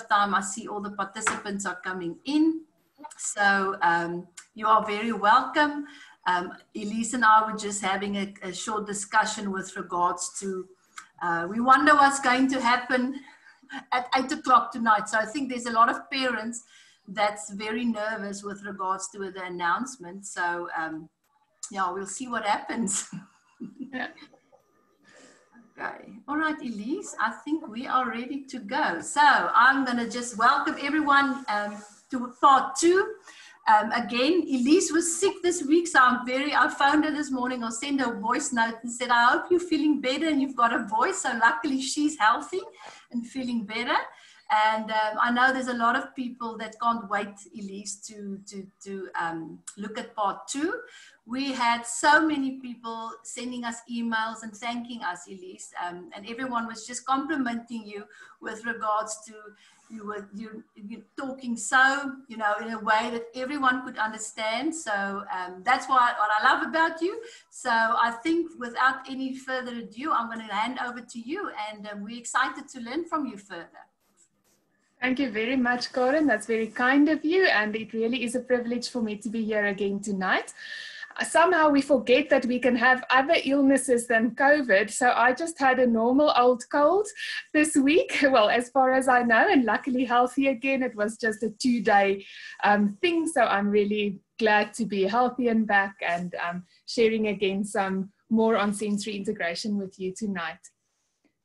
time I see all the participants are coming in. So you are very welcome. Elize and I were just having a short discussion with regards to, we wonder what's going to happen at 8 o'clock tonight. So I think there's a lot of parents that's very nervous with regards to the announcement. So yeah, we'll see what happens. Yeah. Okay. All right, Elize, I think we are ready to go. So I'm going to just welcome everyone to part 2. Again, Elize was sick this week, so I phoned her this morning. I'll send her a voice note and said, I hope you're feeling better and you've got a voice. So luckily she's healthy and feeling better. And I know there's a lot of people that can't wait, Elize, to look at part 2. We had so many people sending us emails and thanking us, Elize, and everyone was just complimenting you with regards to you talking so, in a way that everyone could understand. So that's what I love about you. So I think without any further ado, I'm going to hand over to you, and we're excited to learn from you further. Thank you very much, Karen. That's very kind of you, and it really is a privilege for me to be here again tonight. Somehow we forget that we can have other illnesses than COVID. So I just had a normal old cold this week, well, as far as I know, and luckily healthy again. It was just a 2-day thing. So I'm really glad to be healthy and back, and sharing again some more on sensory integration with you tonight.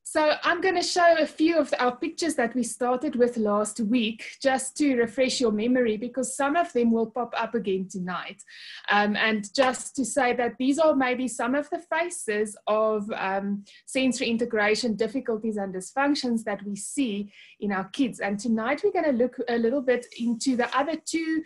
So I'm going to show a few of our pictures that we started with last week, just to refresh your memory, because some of them will pop up again tonight. And just to say that these are maybe some of the faces of sensory integration difficulties and dysfunctions that we see in our kids. And tonight we're going to look a little bit into the other 2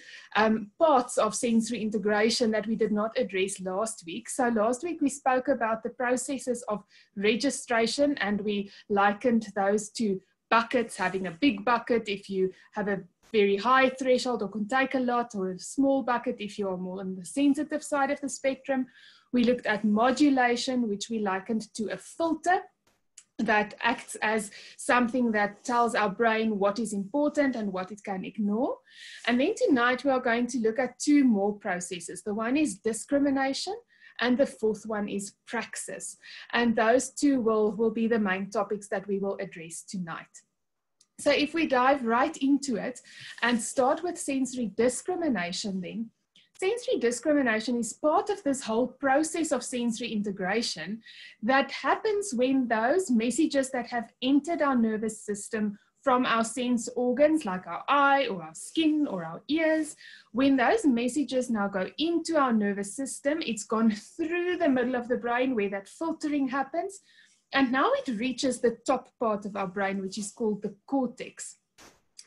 parts of sensory integration that we did not address last week. So last week we spoke about the processes of registration, and we likened those to buckets, having a big bucket if you have a very high threshold or can take a lot, or a small bucket if you are more on the sensitive side of the spectrum. We looked at modulation, which we likened to a filter that acts as something that tells our brain what is important and what it can ignore. And then tonight we are going to look at 2 more processes. The one is discrimination, and the 4th one is praxis. And those 2 will be the main topics that we will address tonight. So if we dive right into it and start with sensory discrimination then, sensory discrimination is part of this whole process of sensory integration that happens when those messages that have entered our nervous system from our sense organs, like our eye or our skin or our ears, when those messages now go into our nervous system, it's gone through the middle of the brain where that filtering happens, and now it reaches the top part of our brain, which is called the cortex.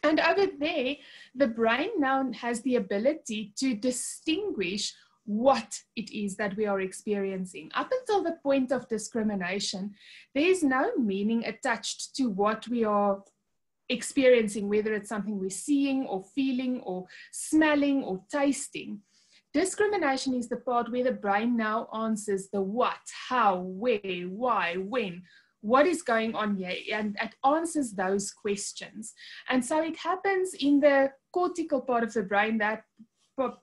And over there, the brain now has the ability to distinguish what it is that we are experiencing. Up until the point of discrimination, there's no meaning attached to what we are experiencing, whether it's something we're seeing or feeling or smelling or tasting. Discrimination is the part where the brain now answers the what, how, where, why, when, what is going on here, and it answers those questions. And so it happens in the cortical part of the brain, that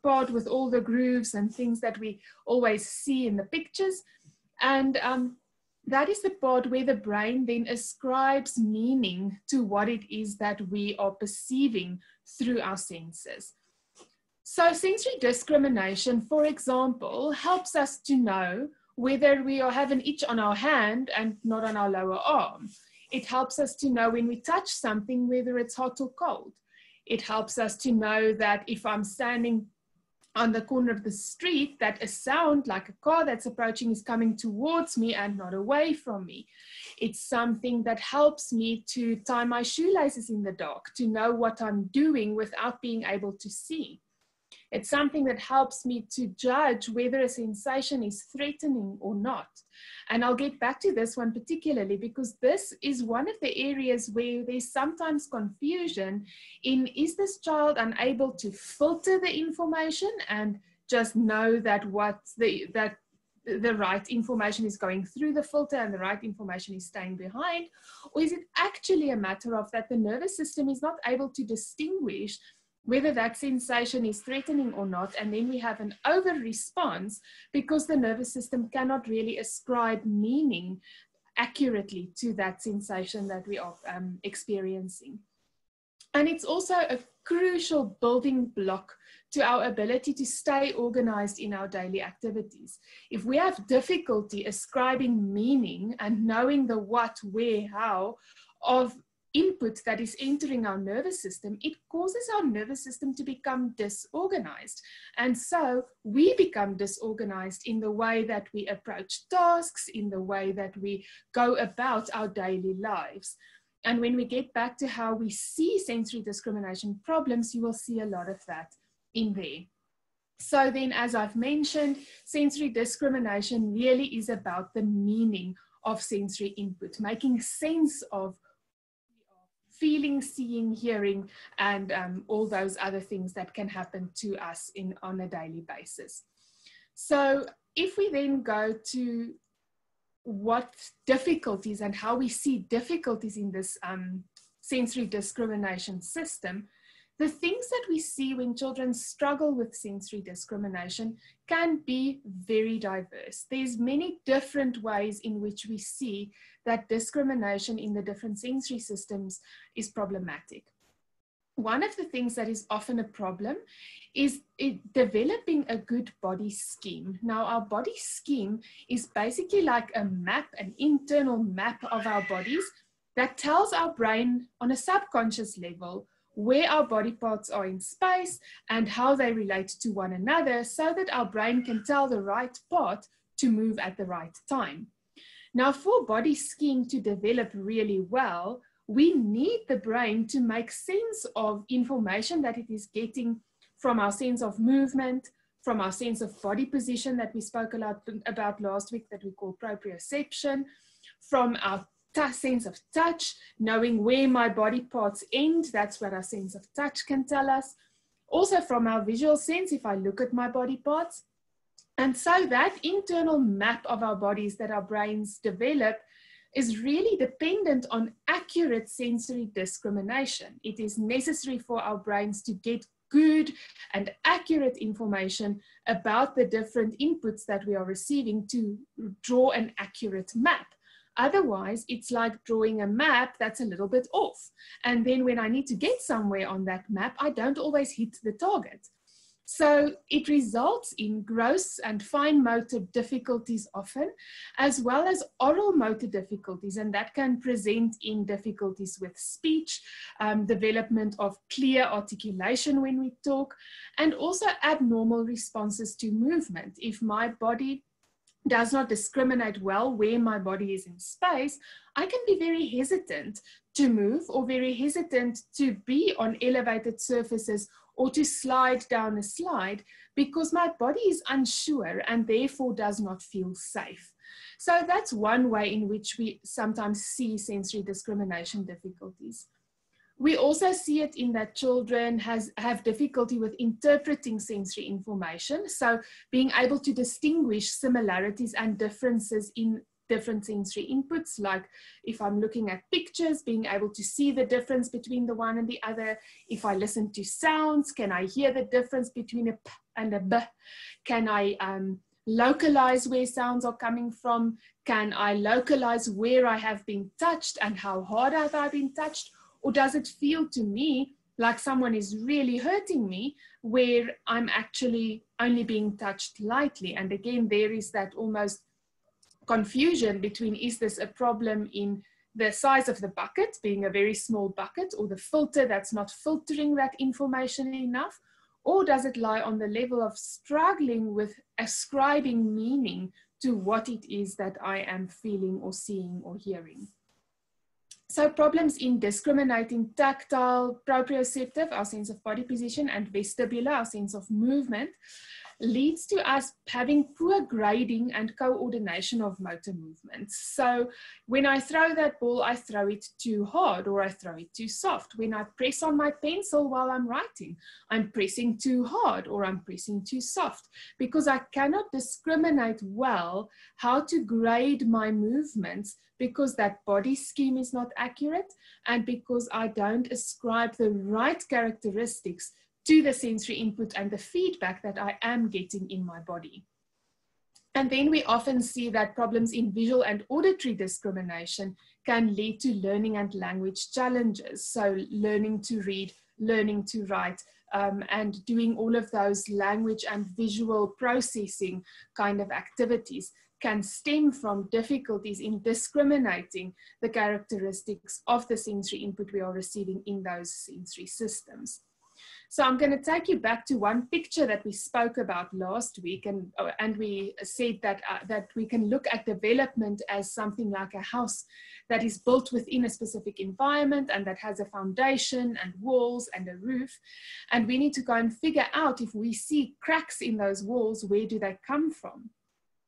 part with all the grooves and things that we always see in the pictures. And that is the part where the brain then ascribes meaning to what it is that we are perceiving through our senses. So sensory discrimination, for example, helps us to know whether we have an itch on our hand and not on our lower arm. It helps us to know when we touch something, whether it's hot or cold. It helps us to know that if I'm standing on the corner of the street, that a sound like a car that's approaching is coming towards me and not away from me. It's something that helps me to tie my shoelaces in the dark, to know what I'm doing without being able to see. It's something that helps me to judge whether a sensation is threatening or not. And I'll get back to this one particularly because this is one of the areas where there's sometimes confusion in, is this child unable to filter the information and just know that that the right information is going through the filter and the right information is staying behind? Or is it actually a matter of that the nervous system is not able to distinguish whether that sensation is threatening or not, and then we have an over response because the nervous system cannot really ascribe meaning accurately to that sensation that we are experiencing. And it's also a crucial building block to our ability to stay organized in our daily activities. If we have difficulty ascribing meaning and knowing the what, where, how of input that is entering our nervous system, it causes our nervous system to become disorganized. And so we become disorganized in the way that we approach tasks, in the way that we go about our daily lives. And when we get back to how we see sensory discrimination problems, you will see a lot of that in there. So then, as I've mentioned, sensory discrimination really is about the meaning of sensory input, making sense of feeling, seeing, hearing, and all those other things that can happen to us on a daily basis. So if we then go to what difficulties and how we see difficulties in this sensory discrimination system, the things that we see when children struggle with sensory discrimination can be very diverse. There's many different ways in which we see that discrimination in the different sensory systems is problematic. One of the things that is often a problem is developing a good body scheme. Now, our body scheme is basically like a map, an internal map of our bodies that tells our brain on a subconscious level where our body parts are in space and how they relate to one another, so that our brain can tell the right part to move at the right time. Now, for body scheme to develop really well, we need the brain to make sense of information that it is getting from our sense of movement, from our sense of body position that we spoke a lot about last week that we call proprioception, from our sense of touch, knowing where my body parts end, that's what our sense of touch can tell us. Also from our visual sense, if I look at my body parts. And so that internal map of our bodies that our brains develop is really dependent on accurate sensory discrimination. It is necessary for our brains to get good and accurate information about the different inputs that we are receiving to draw an accurate map. Otherwise, it's like drawing a map that's a little bit off. And then when I need to get somewhere on that map, I don't always hit the target. So it results in gross and fine motor difficulties often, as well as oral motor difficulties, and that can present in difficulties with speech, development of clear articulation when we talk, and also abnormal responses to movement. If my body does not discriminate well where my body is in space, I can be very hesitant to move or very hesitant to be on elevated surfaces or to slide down a slide because my body is unsure and therefore does not feel safe. So that's one way in which we sometimes see sensory discrimination difficulties. We also see it in that children have difficulty with interpreting sensory information. So being able to distinguish similarities and differences in different sensory inputs, like if I'm looking at pictures, being able to see the difference between the one and the other. If I listen to sounds, can I hear the difference between a p and a b? Can I localize where sounds are coming from? Can I localize where I have been touched and how hard have I been touched? Or does it feel to me like someone is really hurting me where I'm actually only being touched lightly? And again, there is that almost confusion between, is this a problem in the size of the bucket, being a very small bucket, or the filter that's not filtering that information enough? Or does it lie on the level of struggling with ascribing meaning to what it is that I am feeling or seeing or hearing? So problems in discriminating tactile, proprioceptive, our sense of body position, and vestibular, our sense of movement, leads to us having poor grading and coordination of motor movements. So when I throw that ball, I throw it too hard or I throw it too soft. When I press on my pencil while I'm writing, I'm pressing too hard or I'm pressing too soft, because I cannot discriminate well how to grade my movements, because that body scheme is not accurate and because I don't ascribe the right characteristics to the sensory input and the feedback that I am getting in my body. And then we often see that problems in visual and auditory discrimination can lead to learning and language challenges. So learning to read, learning to write, and doing all of those language and visual processing kind of activities can stem from difficulties in discriminating the characteristics of the sensory input we are receiving in those sensory systems. So I'm going to take you back to one picture that we spoke about last week, and we said that, that we can look at development as something like a house that is built within a specific environment and that has a foundation and walls and a roof. And we need to go and figure out, if we see cracks in those walls, where do they come from?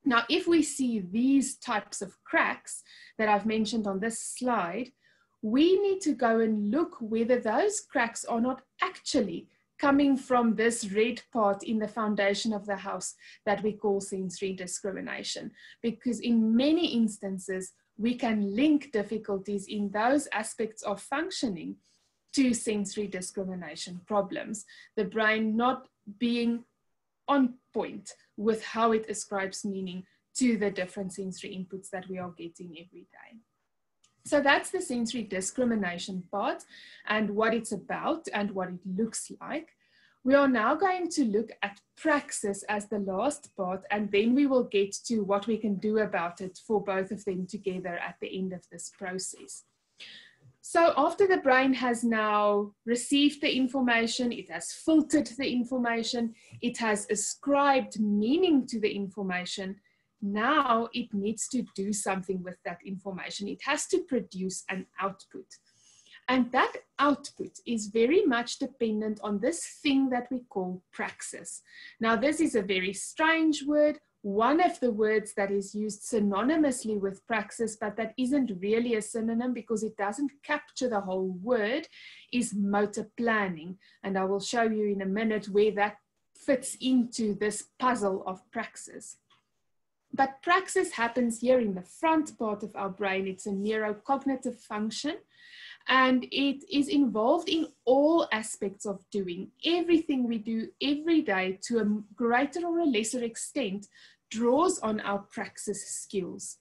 Now, if we see these types of cracks that I've mentioned on this slide, we need to go and look whether those cracks are not actually coming from this red part in the foundation of the house that we call sensory discrimination. Because in many instances, we can link difficulties in those aspects of functioning to sensory discrimination problems. The brain not being on point with how it ascribes meaning to the different sensory inputs that we are getting every day. So that's the sensory discrimination part and what it's about and what it looks like. We are now going to look at praxis as the last part, and then we will get to what we can do about it for both of them together at the end of this process. So after the brain has now received the information, it has filtered the information, it has ascribed meaning to the information, now it needs to do something with that information. It has to produce an output. And that output is very much dependent on this thing that we call praxis. Now, this is a very strange word. One of the words that is used synonymously with praxis, but that isn't really a synonym because it doesn't capture the whole word, is motor planning. And I will show you in a minute where that fits into this puzzle of praxis. But praxis happens here in the front part of our brain. It's a neurocognitive function, and it is involved in all aspects of doing. Everything we do every day, to a greater or a lesser extent, draws on our praxis skills.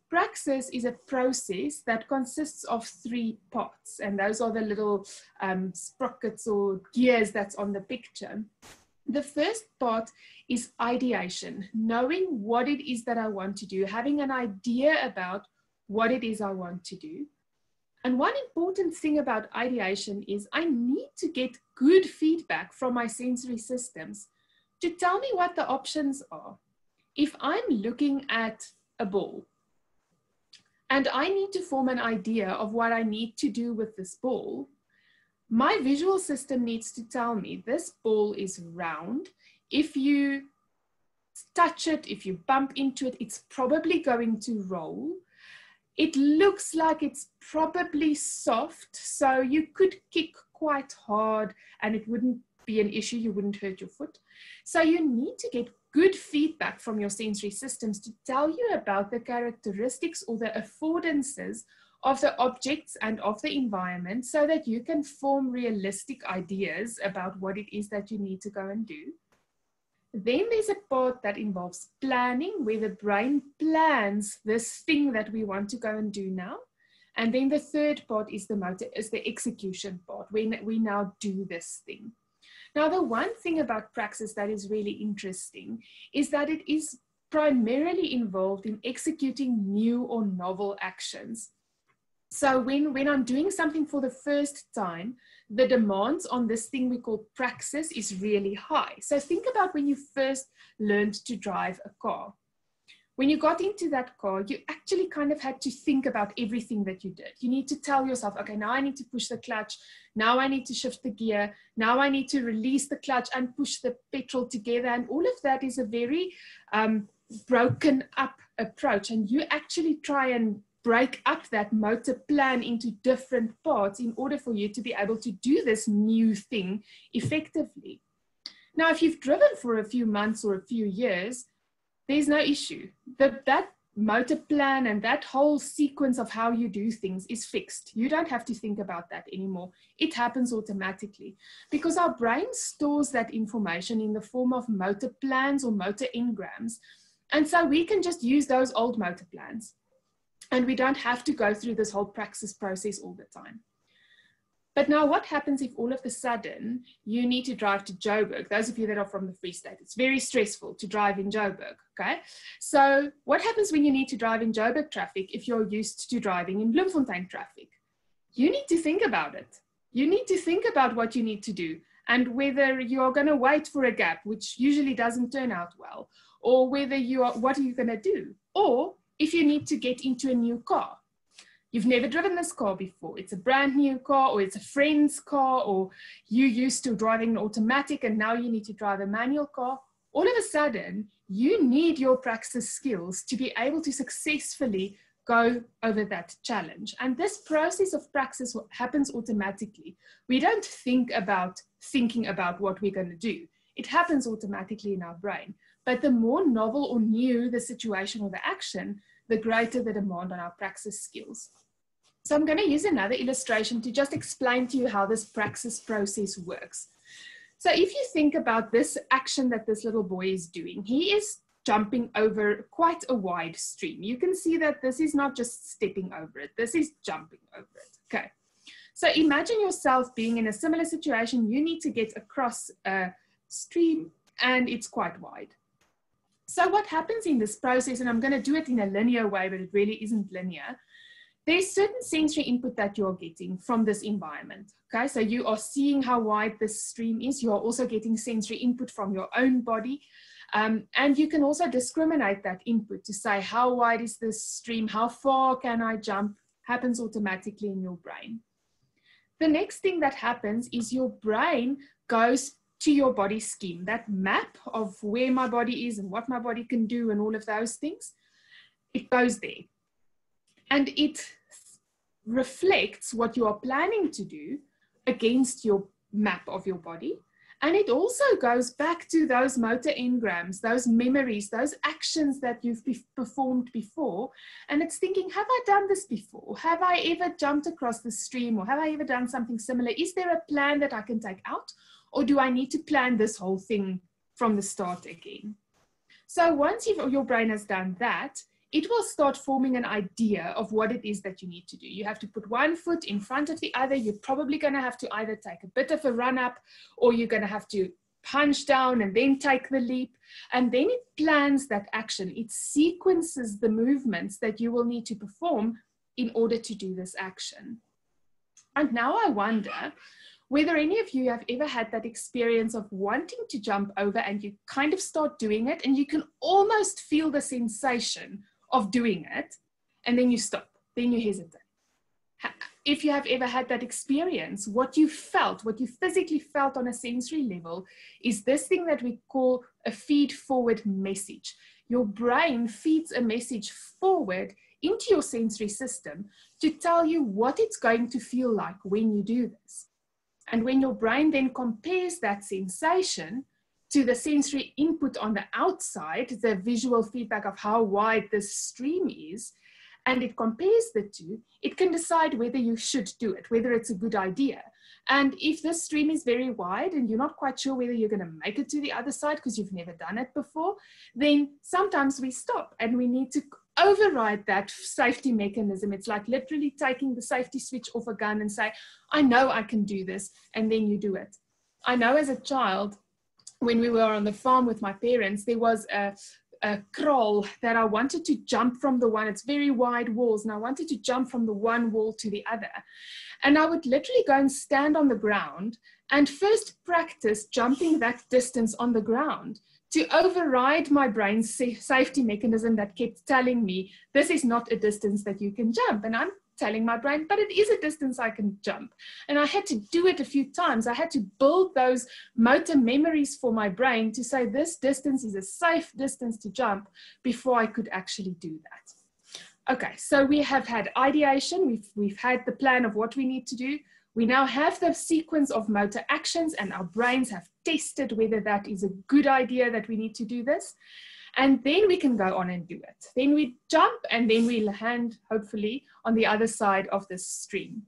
Praxis is a process that consists of 3 parts, and those are the little sprockets or gears that's on the picture. The first part is ideation, knowing what it is that I want to do, having an idea about what it is I want to do. And one important thing about ideation is I need to get good feedback from my sensory systems to tell me what the options are. If I'm looking at a ball and I need to form an idea of what I need to do with this ball, my visual system needs to tell me this ball is round. If you touch it, if you bump into it, it's probably going to roll. It looks like it's probably soft, so you could kick quite hard and it wouldn't be an issue, you wouldn't hurt your foot. So you need to get good feedback from your sensory systems to tell you about the characteristics or the affordances of the objects and of the environment, so that you can form realistic ideas about what it is that you need to go and do. Then there's a part that involves planning, where the brain plans this thing that we want to go and do now. And then the third part is the execution part, when we now do this thing. Now, the one thing about praxis that is really interesting is that it is primarily involved in executing new or novel actions. So when I'm doing something for the first time, the demands on this thing we call praxis is really high. So think about when you first learned to drive a car. When you got into that car, you actually kind of had to think about everything that you did. You need to tell yourself, okay, now I need to push the clutch. Now I need to shift the gear. Now I need to release the clutch and push the petrol together. And all of that is a very broken up approach. And you actually try and break up that motor plan into different parts in order for you to be able to do this new thing effectively. Now, if you've driven for a few months or a few years, there's no issue. That motor plan and that whole sequence of how you do things is fixed. You don't have to think about that anymore. It happens automatically because our brain stores that information in the form of motor plans or motor engrams. And so we can just use those old motor plans. And we don't have to go through this whole Praxis process all the time. But now what happens if all of a sudden you need to drive to Joburg? Those of you that are from the Free State, it's very stressful to drive in Joburg, okay? So what happens when you need to drive in Joburg traffic if you're used to driving in Bloemfontein traffic? You need to think about it. You need to think about what you need to do and whether you're going to wait for a gap, which usually doesn't turn out well, or whether what are you going to do? Or if you need to get into a new car. You've never driven this car before. It's a brand new car, or it's a friend's car, or you used to driving an automatic and now you need to drive a manual car. All of a sudden, you need your Praxis skills to be able to successfully go over that challenge. And this process of Praxis happens automatically. We don't think about thinking about what we're going to do. It happens automatically in our brain. But the more novel or new the situation or the action, the greater the demand on our Praxis skills. So I'm going to use another illustration to just explain to you how this Praxis process works. So if you think about this action that this little boy is doing, he is jumping over quite a wide stream. You can see that this is not just stepping over it, this is jumping over it. Okay. So imagine yourself being in a similar situation. You need to get across a stream and it's quite wide. So what happens in this process, and I'm going to do it in a linear way, but it really isn't linear. There's certain sensory input that you're getting from this environment. Okay, so you are seeing how wide this stream is. You're also getting sensory input from your own body. And you can also discriminate that input to say, how wide is this stream? How far can I jump? Happens automatically in your brain. The next thing that happens is your brain goes to your body scheme, that map of where my body is and what my body can do and all of those things. It goes there. And it reflects what you are planning to do against your map of your body. And it also goes back to those motor engrams, those memories, those actions that you've performed before. And it's thinking, have I done this before? Have I ever jumped across the stream? Or have I ever done something similar? Is there a plan that I can take out? Or do I need to plan this whole thing from the start again? So once your brain has done that, it will start forming an idea of what it is that you need to do. You have to put one foot in front of the other. You're probably going to have to either take a bit of a run up, or you're going to have to punch down and then take the leap. And then it plans that action. It sequences the movements that you will need to perform in order to do this action. And now I wonder whether any of you have ever had that experience of wanting to jump over and you kind of start doing it and you can almost feel the sensation of doing it, and then you stop, then you hesitate. If you have ever had that experience, what you felt, what you physically felt on a sensory level is this thing that we call a feed-forward message. Your brain feeds a message forward into your sensory system to tell you what it's going to feel like when you do this. And when your brain then compares that sensation to the sensory input on the outside, the visual feedback of how wide this stream is, and it compares the two, it can decide whether you should do it, whether it's a good idea. And if this stream is very wide and you're not quite sure whether you're going to make it to the other side because you've never done it before, then sometimes we stop and we need to override that safety mechanism. It's like literally taking the safety switch off a gun and say, I know I can do this, and then you do it. I know as a child, when we were on the farm with my parents, there was a kraal that I wanted to jump from the one, it's very wide walls, and I wanted to jump from the one wall to the other. And I would literally go and stand on the ground and first practice jumping that distance on the ground to override my brain's safety mechanism that kept telling me, this is not a distance that you can jump. And I'm telling my brain, but it is a distance I can jump. And I had to do it a few times. I had to build those motor memories for my brain to say this distance is a safe distance to jump before I could actually do that. Okay, so we have had ideation. We've had the plan of what we need to do. We now have the sequence of motor actions, and our brains have tested whether that is a good idea that we need to do this. And then we can go on and do it. Then we jump, and then we land, hopefully, on the other side of this stream.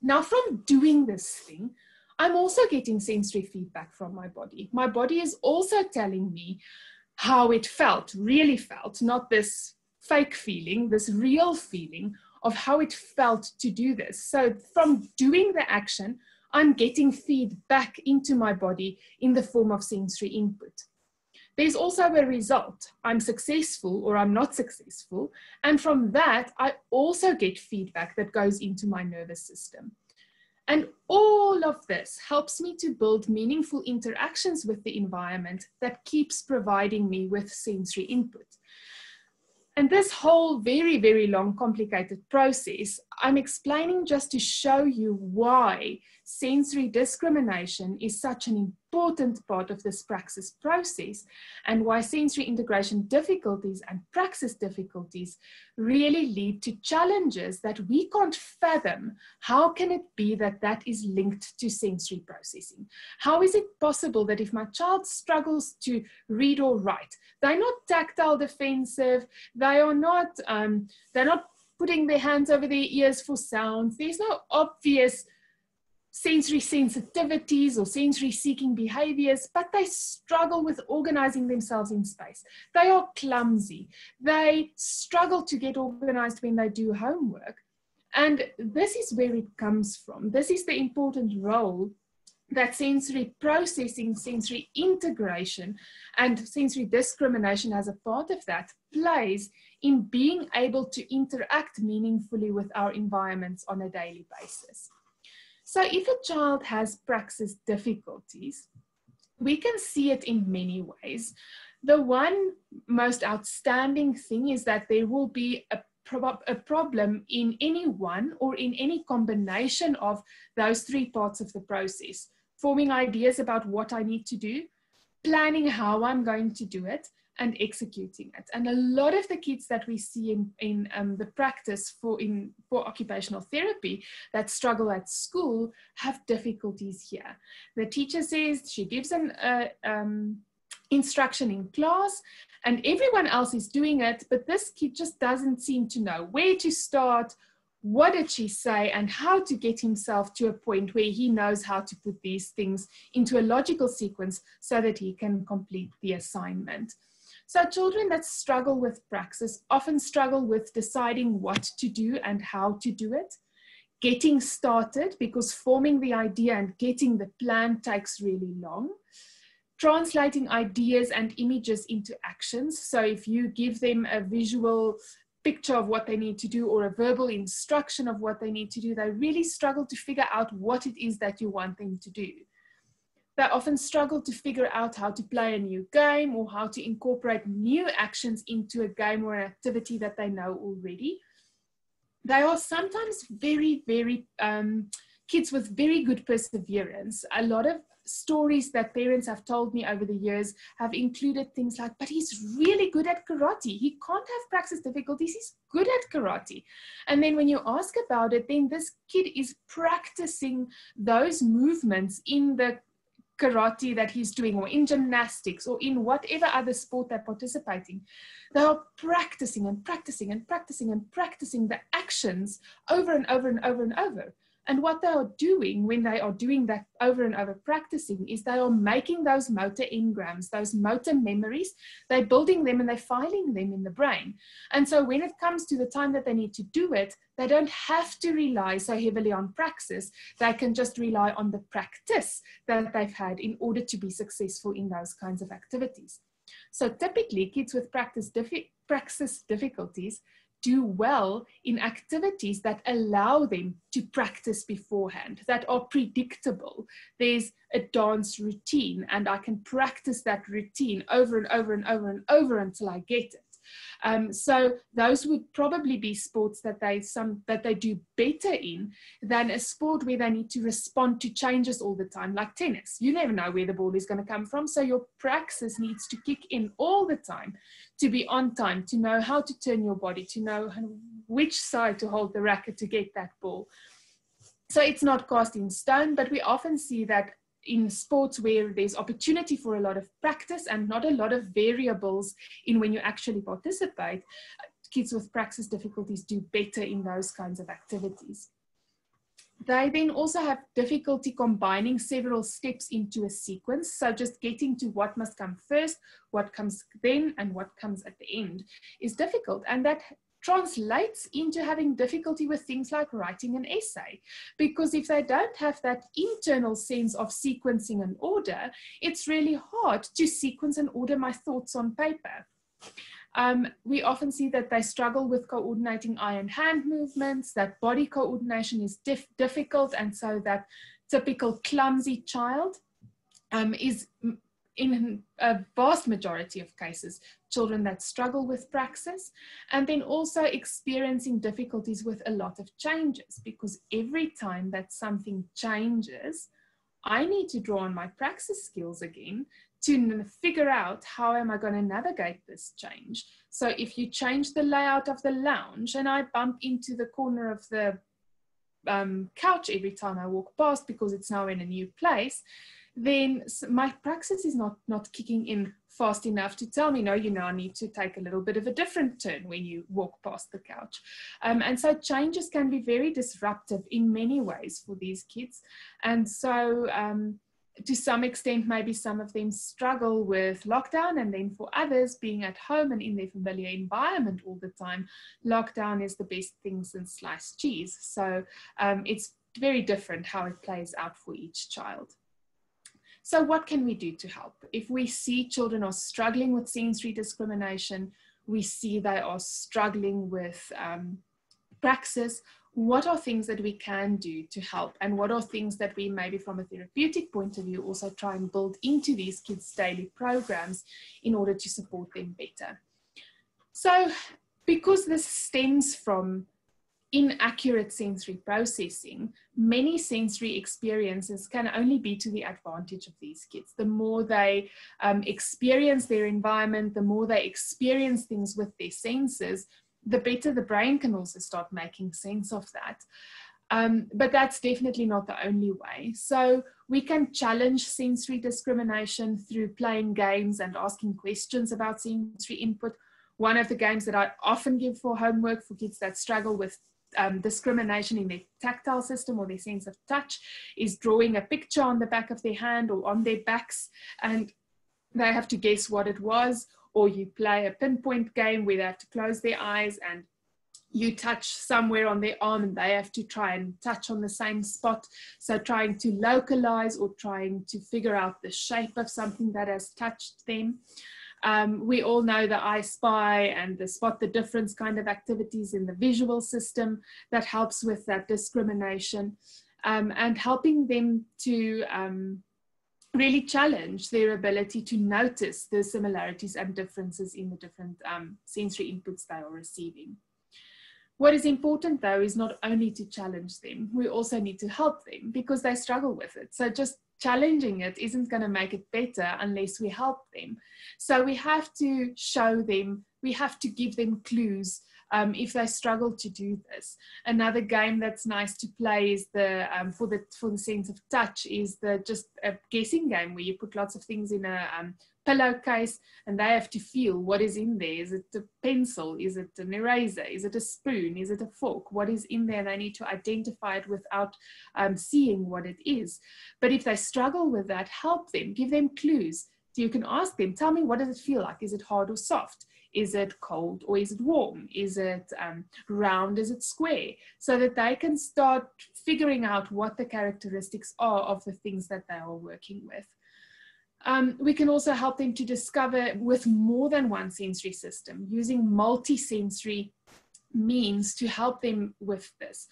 Now, from doing this thing, I'm also getting sensory feedback from my body. My body is also telling me how it felt, really felt, not this fake feeling, this real feeling of how it felt to do this. So from doing the action, I'm getting feedback into my body in the form of sensory input. There's also a result. I'm successful or I'm not successful. And from that, I also get feedback that goes into my nervous system. And all of this helps me to build meaningful interactions with the environment that keeps providing me with sensory input. And this whole very, very long, complicated process, I'm explaining just to show you why sensory discrimination is such an important part of this praxis process, and why sensory integration difficulties and praxis difficulties really lead to challenges that we can't fathom. How can it be that that is linked to sensory processing? How is it possible that if my child struggles to read or write, they're not tactile defensive, they're not putting their hands over their ears for sounds, there's no obvious sensory sensitivities or sensory seeking behaviors, but they struggle with organizing themselves in space. They are clumsy. They struggle to get organized when they do homework. And this is where it comes from. This is the important role that sensory processing, sensory integration, and sensory discrimination as a part of that plays in being able to interact meaningfully with our environments on a daily basis. So if a child has praxis difficulties, we can see it in many ways. The one most outstanding thing is that there will be a problem in any one or in any combination of those three parts of the process: forming ideas about what I need to do, planning how I'm going to do it, and executing it. And a lot of the kids that we see in the practice for occupational therapy that struggle at school have difficulties here. The teacher says, she gives an instruction in class, and everyone else is doing it, but this kid just doesn't seem to know where to start, what did she say, and how to get himself to a point where he knows how to put these things into a logical sequence so that he can complete the assignment. So children that struggle with praxis often struggle with deciding what to do and how to do it, getting started, because forming the idea and getting the plan takes really long, translating ideas and images into actions. So if you give them a visual picture of what they need to do or a verbal instruction of what they need to do, they really struggle to figure out what it is that you want them to do. They often struggle to figure out how to play a new game or how to incorporate new actions into a game or an activity that they know already. They are sometimes very, very kids with very good perseverance. A lot of stories that parents have told me over the years have included things like, but he's really good at karate. He can't have praxis difficulties. He's good at karate. And then when you ask about it, then this kid is practicing those movements in the karate that he's doing, or in gymnastics, or in whatever other sport they're participating. They are practicing and practicing and practicing and practicing the actions over and over and over and over. And what they are doing when they are doing that over and over practicing is they are making those motor engrams, those motor memories, they're building them and they're filing them in the brain. And so when it comes to the time that they need to do it, they don't have to rely so heavily on praxis. They can just rely on the practice that they've had in order to be successful in those kinds of activities. So typically kids with praxis difficulties do well in activities that allow them to practice beforehand, that are predictable. There's a dance routine, and I can practice that routine over and over and over and over until I get it. So those would probably be sports that they do better in than a sport where they need to respond to changes all the time, like tennis. You never know where the ball is going to come from, so your praxis needs to kick in all the time to be on time, to know how to turn your body, to know which side to hold the racket to get that ball. So it's not cast in stone, but we often see that in sports where there's opportunity for a lot of practice and not a lot of variables in when you actually participate, kids with praxis difficulties do better in those kinds of activities. They then also have difficulty combining several steps into a sequence. So just getting to what must come first, what comes then, and what comes at the end is difficult. And that translates into having difficulty with things like writing an essay, because if they don't have that internal sense of sequencing and order, it's really hard to sequence and order my thoughts on paper. We often see that they struggle with coordinating eye and hand movements, that body coordination is difficult, and so that typical clumsy child is, in a vast majority of cases, children that struggle with praxis, and then also experiencing difficulties with a lot of changes, because every time that something changes, I need to draw on my praxis skills again to figure out how am I going to navigate this change. So if you change the layout of the lounge and I bump into the corner of the couch every time I walk past because it's now in a new place, then my praxis is not kicking in fast enough to tell me, no, you now need to take a little bit of a different turn when you walk past the couch. And so changes can be very disruptive in many ways for these kids. And so to some extent, maybe some of them struggle with lockdown, and then for others, being at home and in their familiar environment all the time, lockdown is the best thing since sliced cheese. So it's very different how it plays out for each child. So what can we do to help? If we see children are struggling with sensory discrimination, we see they are struggling with praxis, what are things that we can do to help? And what are things that we maybe from a therapeutic point of view also try and build into these kids' daily programs in order to support them better? So because this stems from inaccurate sensory processing, many sensory experiences can only be to the advantage of these kids. The more they experience their environment, the more they experience things with their senses, the better the brain can also start making sense of that. But that's definitely not the only way. So we can challenge sensory discrimination through playing games and asking questions about sensory input. One of the games that I often give for homework for kids that struggle with discrimination in their tactile system or their sense of touch is drawing a picture on the back of their hand or on their backs, and they have to guess what it was. Or you play a pinpoint game where they have to close their eyes and you touch somewhere on their arm and they have to try and touch on the same spot. So trying to localize or trying to figure out the shape of something that has touched them. We all know the I Spy and the spot the difference kind of activities in the visual system that helps with that discrimination, and helping them to really challenge their ability to notice the similarities and differences in the different sensory inputs they are receiving. What is important though is not only to challenge them, we also need to help them because they struggle with it. So just challenging it isn't going to make it better unless we help them. So we have to show them, we have to give them clues if they struggle to do this. Another game that's nice to play is the for the sense of touch is just a guessing game where you put lots of things in a pillowcase and they have to feel what is in there. Is it a pencil? Is it an eraser? Is it a spoon? Is it a fork? What is in there? They need to identify it without seeing what it is. But if they struggle with that, help them, give them clues. So you can ask them, tell me, what does it feel like? Is it hard or soft? Is it cold or is it warm? Is it round? Is it square? So that they can start figuring out what the characteristics are of the things that they are working with. We can also help them to discover with more than one sensory system, using multi-sensory means to help them with this.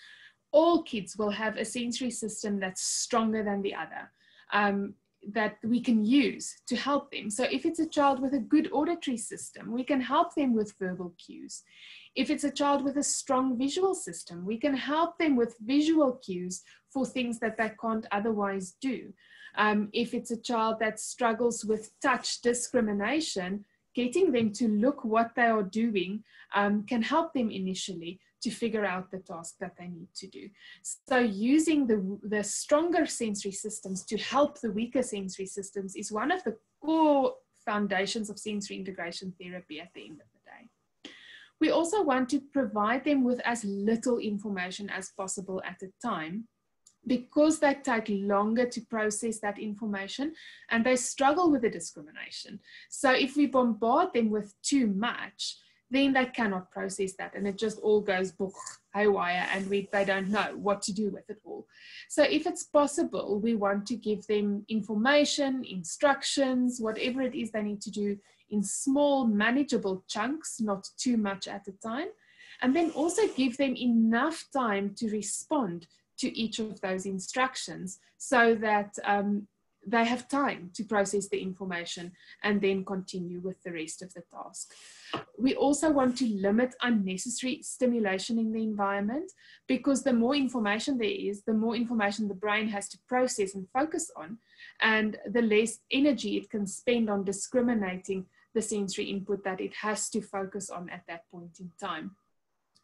All kids will have a sensory system that's stronger than the other, that we can use to help them. So if it's a child with a good auditory system, we can help them with verbal cues. If it's a child with a strong visual system, we can help them with visual cues for things that they can't otherwise do. If it's a child that struggles with touch discrimination, getting them to look what they are doing can help them initially to figure out the task that they need to do. So using the stronger sensory systems to help the weaker sensory systems is one of the core foundations of sensory integration therapy at the end of the day. We also want to provide them with as little information as possible at a time, because they take longer to process that information and they struggle with the discrimination. So if we bombard them with too much, then they cannot process that and it just all goes haywire and they don't know what to do with it all. So if it's possible, we want to give them information, instructions, whatever it is they need to do in small, manageable chunks, not too much at a time, and then also give them enough time to respond to each of those instructions so that they have time to process the information and then continue with the rest of the task. We also want to limit unnecessary stimulation in the environment, because the more information there is, the more information the brain has to process and focus on, and the less energy it can spend on discriminating the sensory input that it has to focus on at that point in time.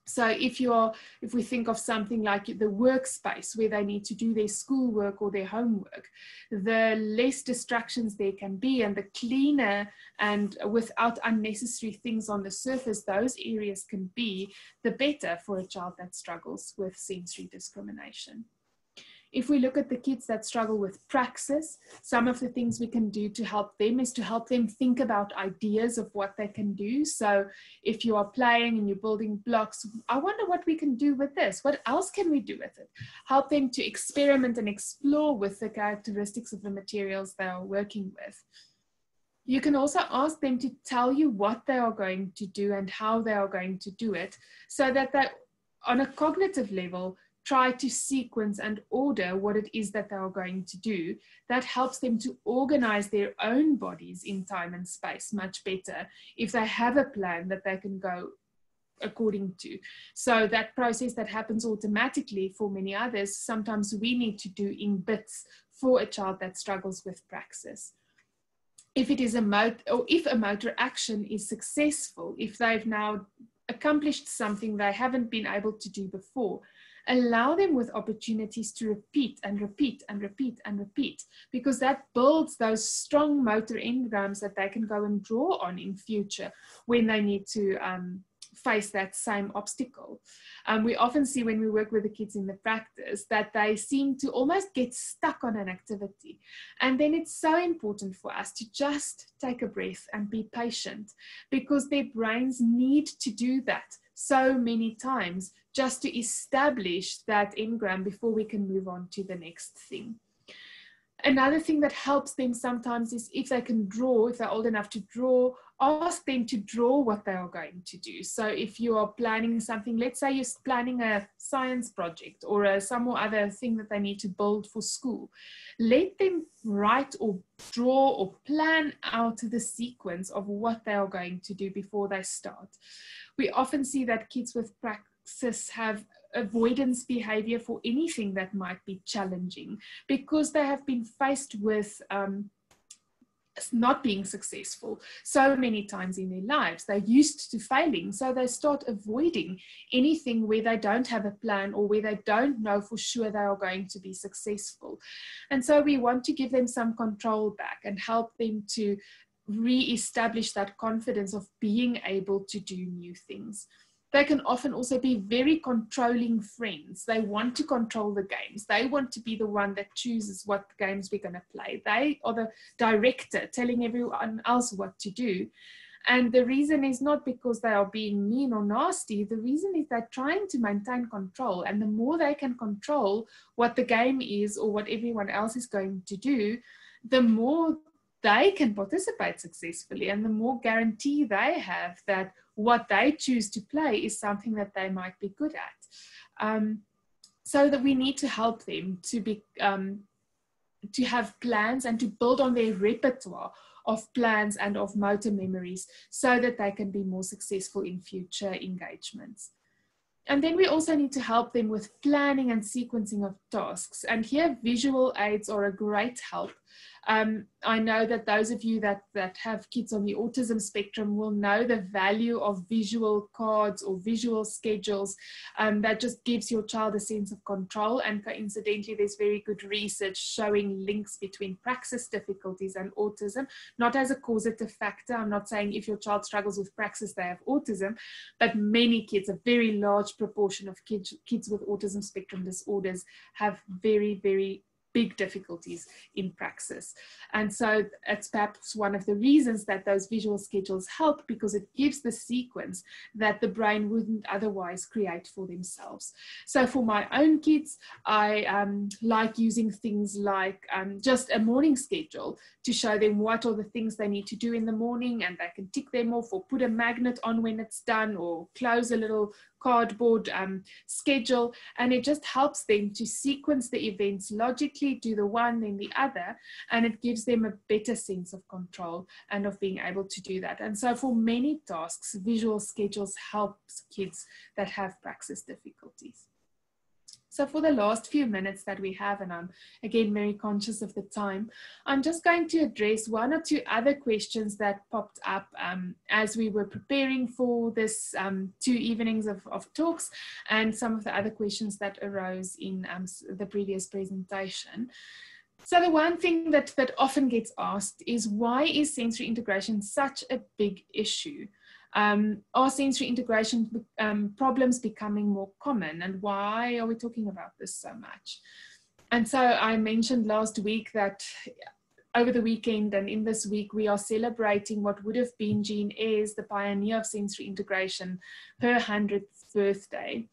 So if we think of something like the workspace where they need to do their schoolwork or their homework, the less distractions there can be and the cleaner and without unnecessary things on the surface those areas can be, the better for a child that struggles with sensory discrimination. If we look at the kids that struggle with praxis, some of the things we can do to help them is to help them think about ideas of what they can do. So if you are playing and you're building blocks, I wonder what we can do with this. What else can we do with it? Help them to experiment and explore with the characteristics of the materials they are working with. You can also ask them to tell you what they are going to do and how they are going to do it, so that they, on a cognitive level, try to sequence and order what it is that they are going to do. That helps them to organize their own bodies in time and space much better if they have a plan that they can go according to. So that process that happens automatically for many others, sometimes we need to do in bits for a child that struggles with praxis. If it is if a motor action is successful, if they've now accomplished something they haven't been able to do before, allow them with opportunities to repeat and repeat and repeat and repeat, because that builds those strong motor engrams that they can go and draw on in future when they need to face that same obstacle. We often see when we work with the kids in the practice that they seem to almost get stuck on an activity. And then it's so important for us to just take a breath and be patient, because their brains need to do that so many times just to establish that engram before we can move on to the next thing. Another thing that helps them sometimes is if they can draw, if they're old enough to draw, ask them to draw what they are going to do. So if you are planning something, let's say you're planning a science project or some other thing that they need to build for school, let them write or draw or plan out the sequence of what they are going to do before they start. We often see that kids with praxis have avoidance behavior for anything that might be challenging, because they have been faced with not being successful so many times in their lives. They're used to failing, so they start avoiding anything where they don't have a plan or where they don't know for sure they are going to be successful. And so we want to give them some control back and help them to re-establish that confidence of being able to do new things. They can often also be very controlling friends. They want to control the games. They want to be the one that chooses what games we're going to play. They are the director telling everyone else what to do. And the reason is not because they are being mean or nasty. The reason is they're trying to maintain control. And the more they can control what the game is or what everyone else is going to do, the more they can participate successfully, and the more guarantee they have that what they choose to play is something that they might be good at. So that we need to help them to have plans and to build on their repertoire of plans and of motor memories so that they can be more successful in future engagements. And then we also need to help them with planning and sequencing of tasks. And here visual aids are a great help. I know that those of you that have kids on the autism spectrum will know the value of visual cards or visual schedules. That just gives your child a sense of control. And coincidentally, there's very good research showing links between Praxis difficulties and autism, not as a causative factor. I'm not saying if your child struggles with Praxis, they have autism, but many kids, a very large proportion of kids with autism spectrum disorders have very, very big difficulties in Praxis. And so it's perhaps one of the reasons that those visual schedules help, because it gives the sequence that the brain wouldn't otherwise create for themselves. So for my own kids, I like using things like just a morning schedule to show them what are the things they need to do in the morning, and they can tick them off or put a magnet on when it's done or close a little cardboard schedule, and it just helps them to sequence the events logically, do the one then the other, and it gives them a better sense of control and of being able to do that. And so for many tasks, visual schedules helps kids that have Praxis difficulties. So for the last few minutes that we have, and I'm again very conscious of the time, I'm just going to address one or two other questions that popped up as we were preparing for this 2 evenings of talks, and some of the other questions that arose in the previous presentation. So the one thing that often gets asked is, why is sensory integration such a big issue? Are sensory integration problems becoming more common, and why are we talking about this so much? And so I mentioned last week that over the weekend and in this week, we are celebrating what would have been Jean Ayres, the pioneer of sensory integration, her 100th birthday.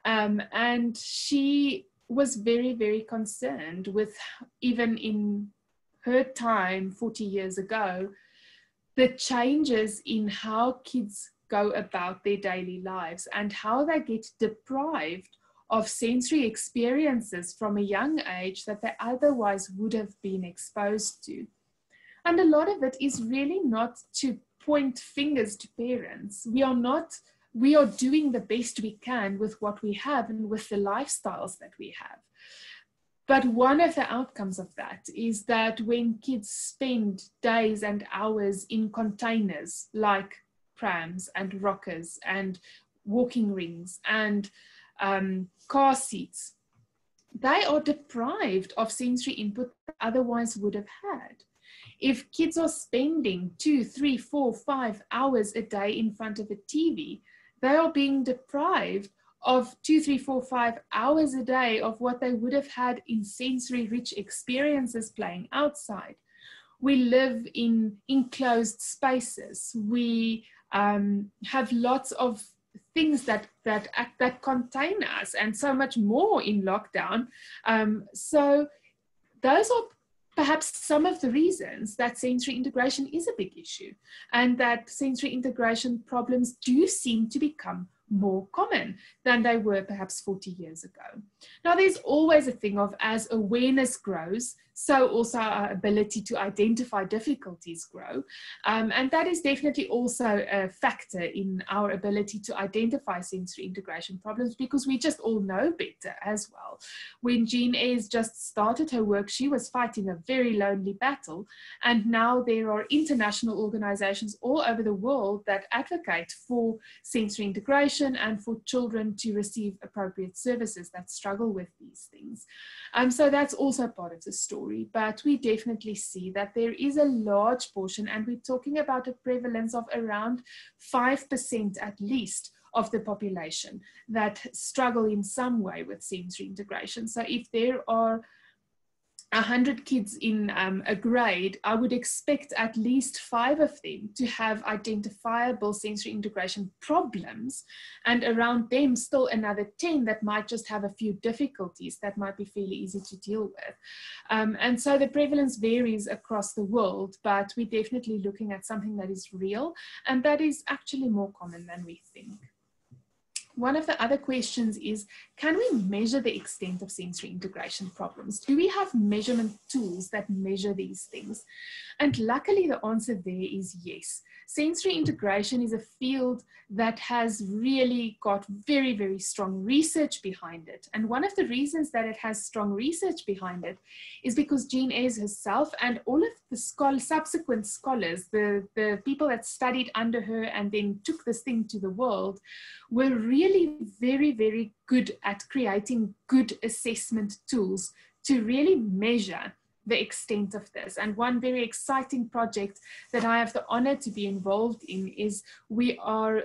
And she was very, very concerned with, even in her time 40 years ago, the changes in how kids go about their daily lives and how they get deprived of sensory experiences from a young age that they otherwise would have been exposed to. And a lot of it is really not to point fingers to parents. We are doing the best we can with what we have and with the lifestyles that we have. But one of the outcomes of that is that when kids spend days and hours in containers like prams and rockers and walking rings and car seats, they are deprived of sensory input they otherwise would have had. If kids are spending 2, 3, 4, 5 hours a day in front of a TV, they are being deprived of 2, 3, 4, 5 hours a day of what they would have had in sensory rich experiences playing outside. We live in enclosed spaces. We have lots of things that contain us, and so much more in lockdown. So those are perhaps some of the reasons that sensory integration is a big issue, and that sensory integration problems do seem to become more common than they were perhaps 40 years ago. Now, there's always a thing of, as awareness grows, so also our ability to identify difficulties grow. And that is definitely also a factor in our ability to identify sensory integration problems, because we just all know better as well. When Jean Ayres just started her work, she was fighting a very lonely battle. And now there are international organizations all over the world that advocate for sensory integration and for children to receive appropriate services that struggle with these things. So that's also part of the story, but we definitely see that there is a large portion, and we're talking about a prevalence of around 5% at least of the population that struggle in some way with sensory integration. So if there are 100 kids in a grade, I would expect at least 5 of them to have identifiable sensory integration problems, and around them still another 10 that might just have a few difficulties that might be fairly easy to deal with. And so the prevalence varies across the world, but we're definitely looking at something that is real and that is actually more common than we think. One of the other questions is, can we measure the extent of sensory integration problems? Do we have measurement tools that measure these things? And luckily the answer there is yes. Sensory integration is a field that has really got very, very strong research behind it. And one of the reasons that it has strong research behind it is because Jean Ayres herself and all of the subsequent scholars, the people that studied under her and then took this thing to the world, were really very, very good at creating good assessment tools to really measure the extent of this. And one very exciting project that I have the honor to be involved in is we are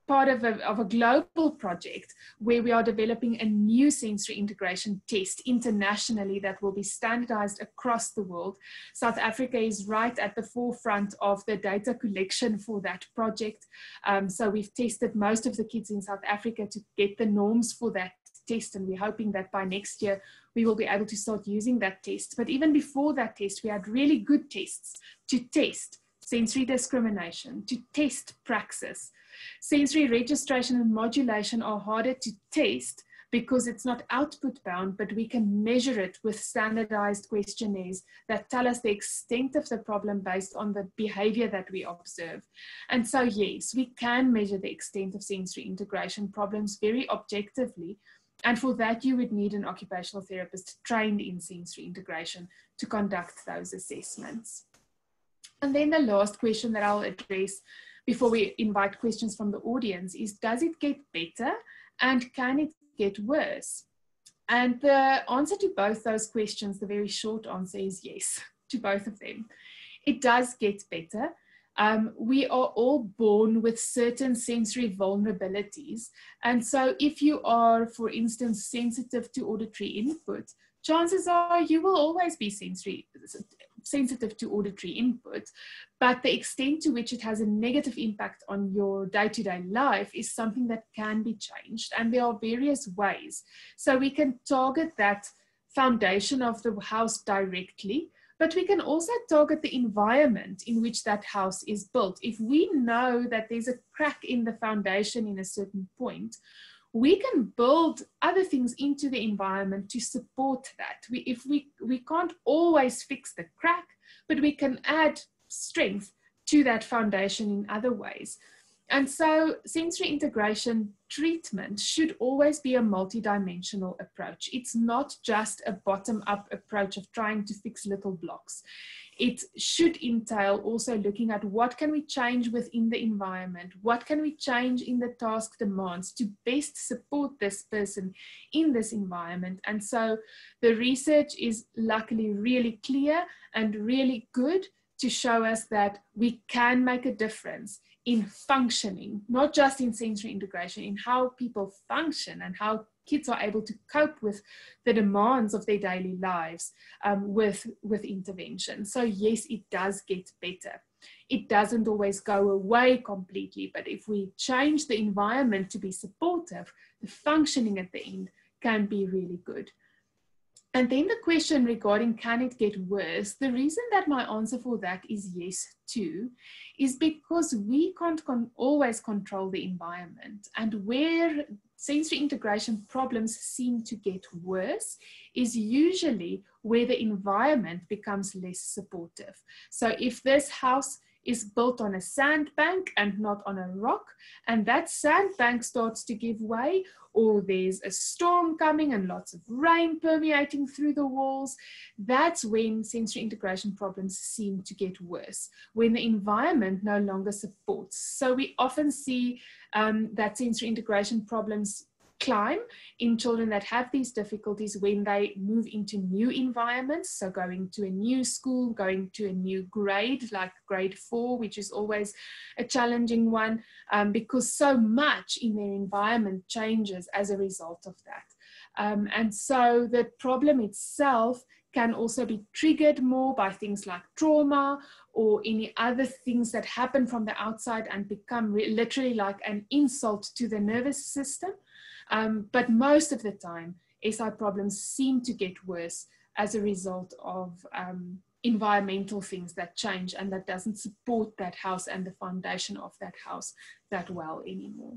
part of a global project where we are developing a new sensory integration test internationally that will be standardized across the world. South Africa is right at the forefront of the data collection for that project. So we've tested most of the kids in South Africa to get the norms for that test, and we're hoping that by next year we will be able to start using that test. But even before that test, we had really good tests to test sensory discrimination, to test praxis. Sensory registration and modulation are harder to test because it's not output bound, but we can measure it with standardized questionnaires that tell us the extent of the problem based on the behavior that we observe. And so yes, we can measure the extent of sensory integration problems very objectively. And for that, you would need an occupational therapist trained in sensory integration to conduct those assessments. And then the last question that I'll address before we invite questions from the audience is, does it get better and can it get worse? And the answer to both those questions, the very short answer is yes, to both of them. It does get better. We are all born with certain sensory vulnerabilities. And so if you are, for instance, sensitive to auditory input, chances are you will always be sensitive to auditory input, but the extent to which it has a negative impact on your day-to-day life is something that can be changed. And there are various ways. So we can target that foundation of the house directly, but we can also target the environment in which that house is built. If we know that there's a crack in the foundation in a certain point, we can build other things into the environment to support that. We can't always fix the crack, but we can add strength to that foundation in other ways. And so sensory integration treatment should always be a multidimensional approach. It's not just a bottom-up approach of trying to fix little blocks. It should entail also looking at what can we change within the environment, what can we change in the task demands to best support this person in this environment. And so the research is luckily really clear and really good to show us that we can make a difference in functioning, not just in sensory integration, in how people function and how kids are able to cope with the demands of their daily lives with intervention. So yes, it does get better. It doesn't always go away completely, but if we change the environment to be supportive, the functioning at the end can be really good. And then the question regarding can it get worse, the reason that my answer for that is yes too, is because we can't always control the environment. And where sensory integration problems seem to get worse is usually where the environment becomes less supportive. So if this house is built on a sandbank and not on a rock, and that sandbank starts to give way, or there's a storm coming and lots of rain permeating through the walls, that's when sensory integration problems seem to get worse, when the environment no longer supports. So we often see that sensory integration problems climb in children that have these difficulties when they move into new environments, so going to a new school, going to a new grade, like grade 4, which is always a challenging one, because so much in their environment changes as a result of that. And so the problem itself can also be triggered more by things like trauma or any other things that happen from the outside and become literally like an insult to the nervous system. But most of the time, SI problems seem to get worse as a result of environmental things that change and that doesn't support that house and the foundation of that house that well anymore.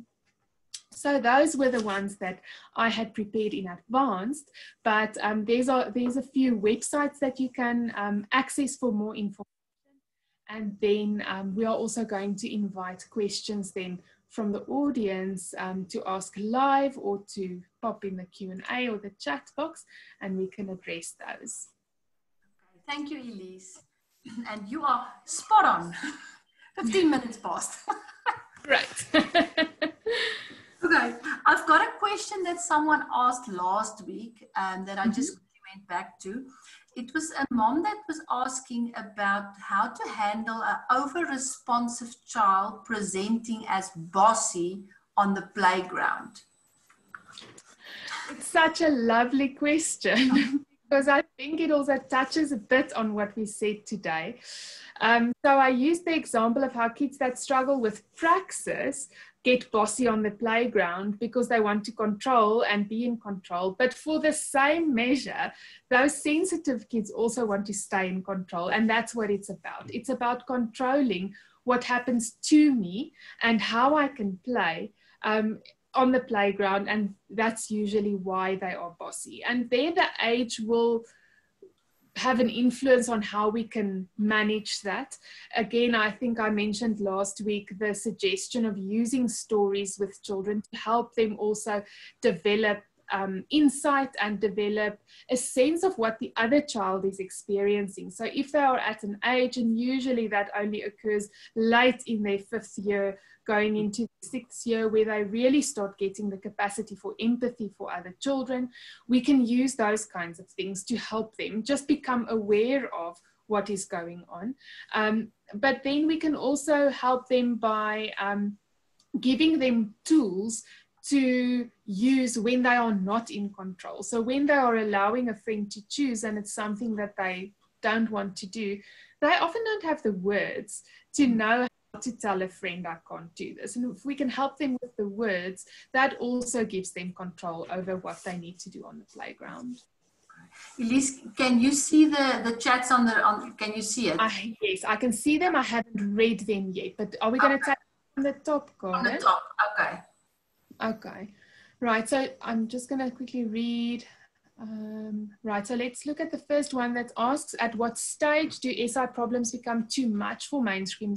So those were the ones that I had prepared in advance, but there's a few websites that you can access for more information. And then we are also going to invite questions then from the audience to ask live or to pop in the Q&A or the chat box, and we can address those. Thank you, Elize. And you are spot on. 15 minutes past. Right. Okay, I've got a question that someone asked last week that I just went back to. It was a mom that was asking about how to handle an over-responsive child presenting as bossy on the playground. It's such a lovely question because I think it also touches a bit on what we said today. So I used the example of how kids that struggle with Praxis get bossy on the playground because they want to control and be in control. But for the same measure, those sensitive kids also want to stay in control. And that's what it's about. It's about controlling what happens to me and how I can play on the playground. And that's usually why they are bossy. And there the age will have an influence on how we can manage that. Again, I think I mentioned last week the suggestion of using stories with children to help them also develop insight and develop a sense of what the other child is experiencing. So if they are at an age, and usually that only occurs late in their 5th year, going into the 6th year, where they really start getting the capacity for empathy for other children, we can use those kinds of things to help them just become aware of what is going on. But then we can also help them by giving them tools to use when they are not in control. So when they are allowing a friend to choose and it's something that they don't want to do, they often don't have the words to know how to tell a friend, I can't do this. And if we can help them with the words, that also gives them control over what they need to do on the playground. Elize, can you see the chats on the, can you see it? Yes, I can see them. I haven't read them yet, but are we going to take on the top, Gordon? On the top, okay. Okay, right, so I'm just going to quickly read. Right, so let's look at the first one that asks, at what stage do SI problems become too much for mainstream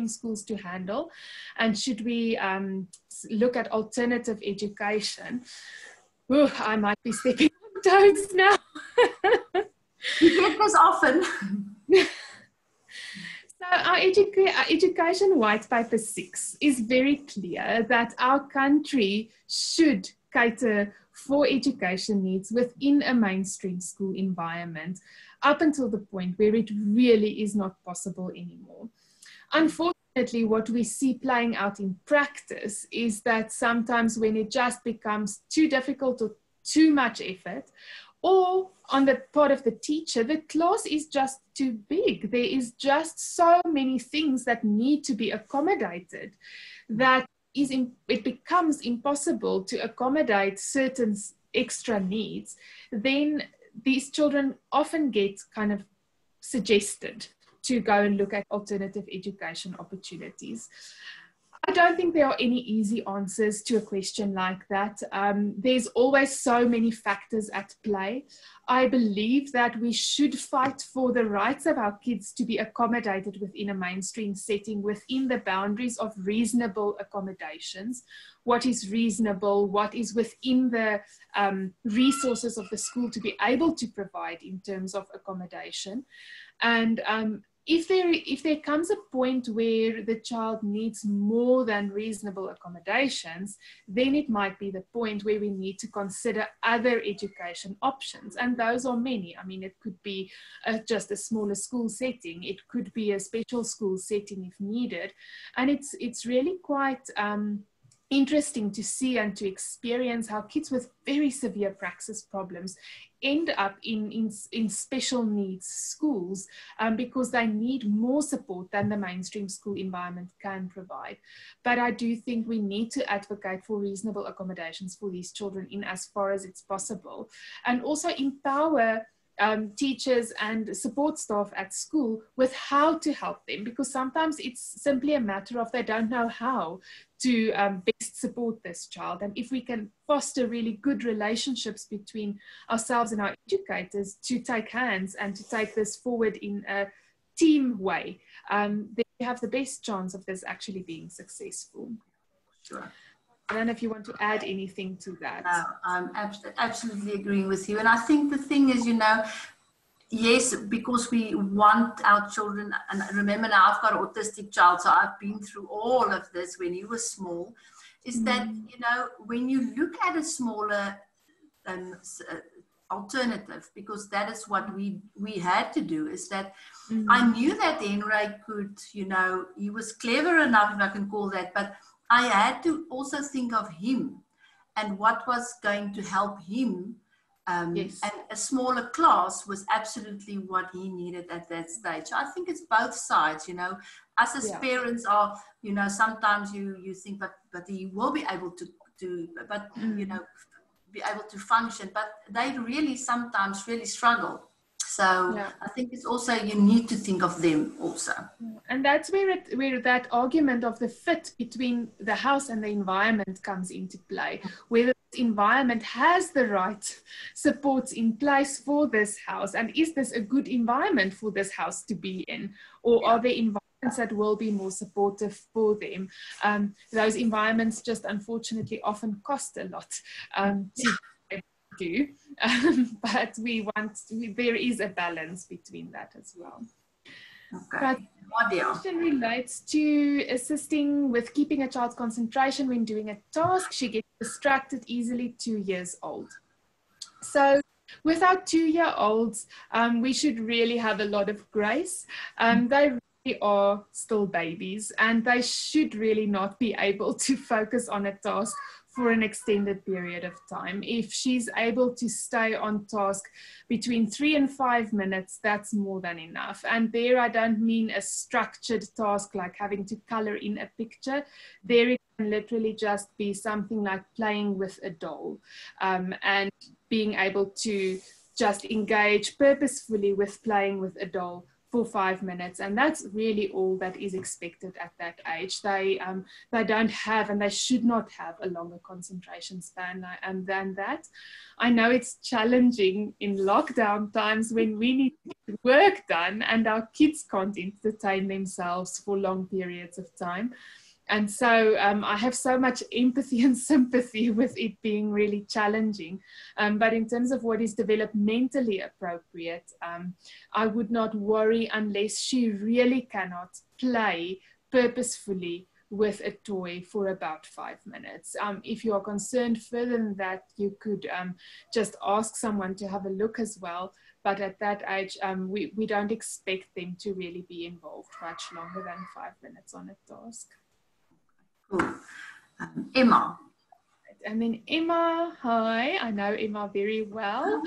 schools to handle? And should we look at alternative education? Ooh, I might be stepping on toes now. You get this often. So our Education White Paper 6 is very clear that our country should cater for education needs within a mainstream school environment up until the point where it really is not possible anymore. Unfortunately, what we see playing out in practice is that sometimes when it just becomes too difficult or too much effort, or on the part of the teacher, the class is just too big. There is just so many things that need to be accommodated that it becomes impossible to accommodate certain extra needs. Then these children often get kind of suggested to go and look at alternative education opportunities. I don't think there are any easy answers to a question like that. There's always so many factors at play. I believe that we should fight for the rights of our kids to be accommodated within a mainstream setting, within the boundaries of reasonable accommodations. What is reasonable, what is within the resources of the school to be able to provide in terms of accommodation. And if there comes a point where the child needs more than reasonable accommodations, then it might be the point where we need to consider other education options. And those are many. I mean, it could be just a smaller school setting. It could be a special school setting if needed. And it's really quite interesting to see and to experience how kids with very severe praxis problems end up in special needs schools because they need more support than the mainstream school environment can provide. But I do think we need to advocate for reasonable accommodations for these children in as far as it's possible, and also empower teachers and support staff at school with how to help them, because sometimes it's simply a matter of they don't know how to best support this child. And if we can foster really good relationships between ourselves and our educators to take hands and to take this forward in a team way, then we have the best chance of this actually being successful. Sure. I don't know if you want to add anything to that. No, I'm absolutely agreeing with you. And I think the thing is, you know, yes, because we want our children, and remember now I've got an autistic child, so I've been through all of this when he was small, is that, you know, when you look at a smaller alternative, because that is what we had to do, is that I knew that Henry could, you know, he was clever enough, if I can call that, but I had to also think of him and what was going to help him. Yes. And a smaller class was absolutely what he needed at that stage. I think it's both sides, you know. Us as parents are, you know, sometimes you think, but he will be able to you know, be able to function. But they really sometimes really struggle. So I think it's also, you need to think of them also. And that's where that argument of the fit between the house and the environment comes into play. Whether the environment has the right supports in place for this house, and is this a good environment for this house to be in, or are there environments that will be more supportive for them? Those environments just unfortunately often cost a lot to do, but there is a balance between that as well. Okay. But the question relates to assisting with keeping a child's concentration when doing a task. She gets distracted easily, 2 years old. So with our 2-year-olds, we should really have a lot of grace. They really are still babies, and they should really not be able to focus on a task for an extended period of time. If she's able to stay on task between 3 and 5 minutes, that's more than enough. And there I don't mean a structured task like having to color in a picture. There it can literally just be something like playing with a doll, and being able to just engage purposefully with playing with a doll for 5 minutes, and that's really all that is expected at that age. They don't have, and they should not have, a longer concentration span than that. I know it's challenging in lockdown times when we need to get work done and our kids can't entertain themselves for long periods of time. And so I have so much empathy and sympathy with it being really challenging. But in terms of what is developmentally appropriate, I would not worry unless she really cannot play purposefully with a toy for about 5 minutes. If you are concerned further than that, you could just ask someone to have a look as well. But at that age, we don't expect them to really be involved much longer than 5 minutes on a task. Cool. Emma. And then Emma, hi, I know Emma very well.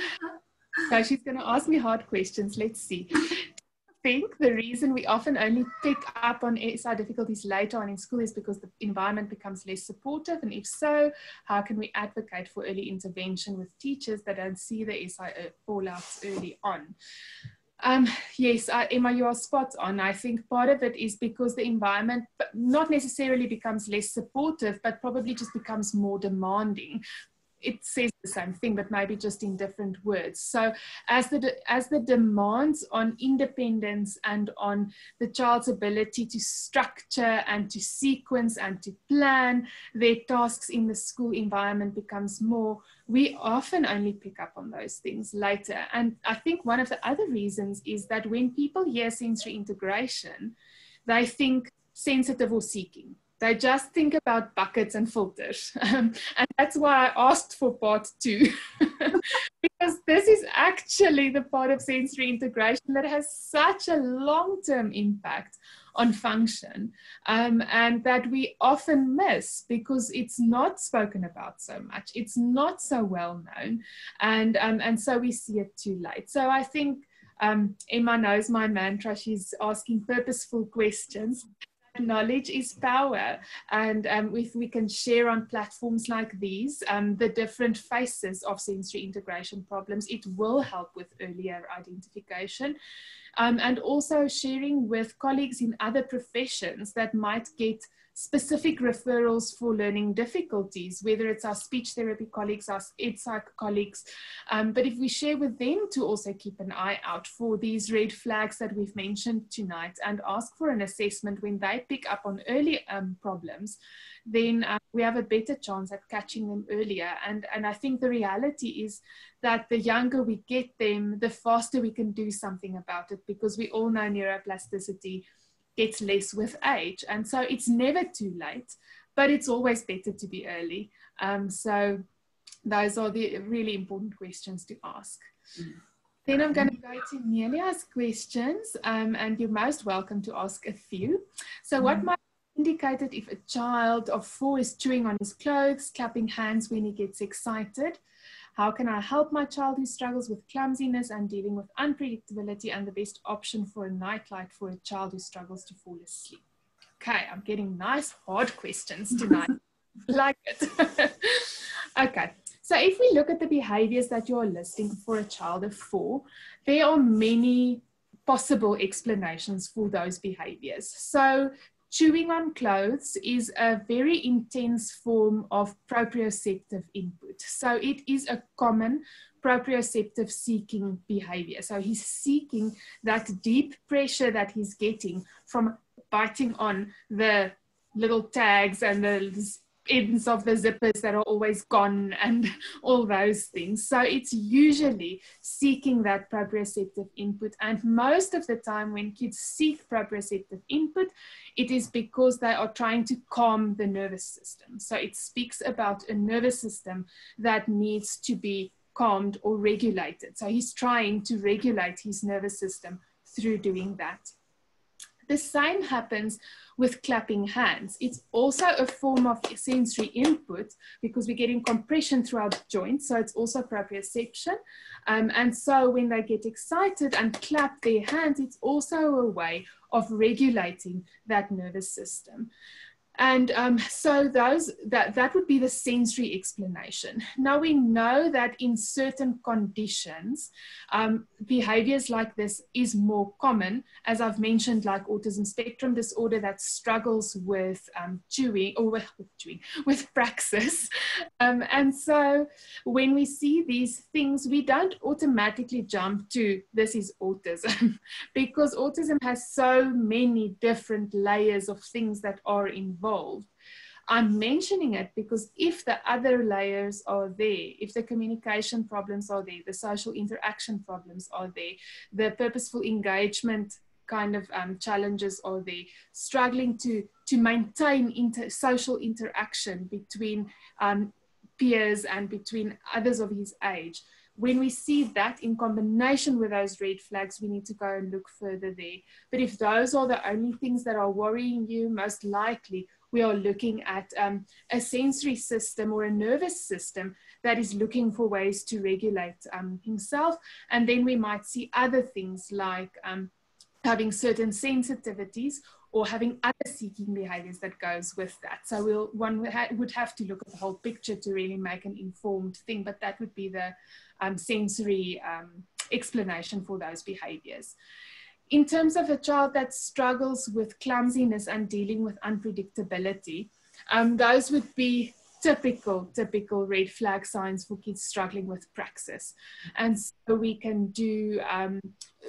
So she's going to ask me hard questions. Let's see. I think the reason we often only pick up on SI difficulties later on in school is because the environment becomes less supportive. And if so, how can we advocate for early intervention with teachers that don't see the SI fallouts early on? Yes, Emma, you are spot on. I think part of it is because the environment not necessarily becomes less supportive, but probably just becomes more demanding. It says the same thing, but maybe just in different words. So as the demands on independence and on the child's ability to structure and to sequence and to plan their tasks in the school environment becomes more, we often only pick up on those things later. And I think one of the other reasons is that when people hear sensory integration, they think sensitive or seeking. They just think about buckets and filters. And that's why I asked for part 2. Because this is actually the part of sensory integration that has such a long-term impact on function, and that we often miss because it's not spoken about so much. It's not so well known, and so we see it too late. So I think Emma knows my mantra. She's asking purposeful questions. Knowledge is power, and if we can share on platforms like these the different faces of sensory integration problems, it will help with earlier identification, and also sharing with colleagues in other professions that might get specific referrals for learning difficulties, whether it's our speech therapy colleagues, our EdPsych colleagues, but if we share with them to also keep an eye out for these red flags that we've mentioned tonight and ask for an assessment when they pick up on early problems, then we have a better chance at catching them earlier. And I think the reality is that the younger we get them, the faster we can do something about it, because we all know neuroplasticity gets less with age. And so it's never too late, but it's always better to be early. So those are the really important questions to ask. Then I'm going to go to Nelia's questions, and you're most welcome to ask a few. So what might be indicated if a child of 4 is chewing on his clothes, clapping hands when he gets excited? How can I help my child who struggles with clumsiness and dealing with unpredictability, and the best option for a nightlight for a child who struggles to fall asleep? Okay, I'm getting nice hard questions tonight. Like it. Okay, so if we look at the behaviors that you're listing for a child of 4, there are many possible explanations for those behaviors. So chewing on clothes is a very intense form of proprioceptive input. So it is a common proprioceptive seeking behavior. So he's seeking that deep pressure that he's getting from biting on the little tags and the ends of the zippers that are always gone and all those things. So it's usually seeking that proprioceptive input. And most of the time when kids seek proprioceptive input, it is because they are trying to calm the nervous system. So it speaks about a nervous system that needs to be calmed or regulated. So he's trying to regulate his nervous system through doing that. The same happens with clapping hands. It's also a form of sensory input because we're getting compression throughout the joints, so it's also proprioception. And so when they get excited and clap their hands, it's also a way of regulating that nervous system. And so that would be the sensory explanation. Now we know that in certain conditions, behaviors like this is more common, as I've mentioned, like autism spectrum disorder that struggles with with Praxis. And so when we see these things, we don't automatically jump to this is autism because autism has so many different layers of things that are involved. I'm mentioning it because if the other layers are there, if the communication problems are there, the social interaction problems are there, the purposeful engagement kind of challenges are there, struggling to maintain social interaction between peers and between others of his age. When we see that in combination with those red flags, we need to go and look further there. But if those are the only things that are worrying you, most likely we are looking at a sensory system or a nervous system that is looking for ways to regulate himself. And then we might see other things like having certain sensitivities or having other seeking behaviors that goes with that. So one would have to look at the whole picture to really make an informed thing, but that would be the sensory explanation for those behaviors. In terms of a child that struggles with clumsiness and dealing with unpredictability, those would be typical red flag signs for kids struggling with Praxis. And so we can do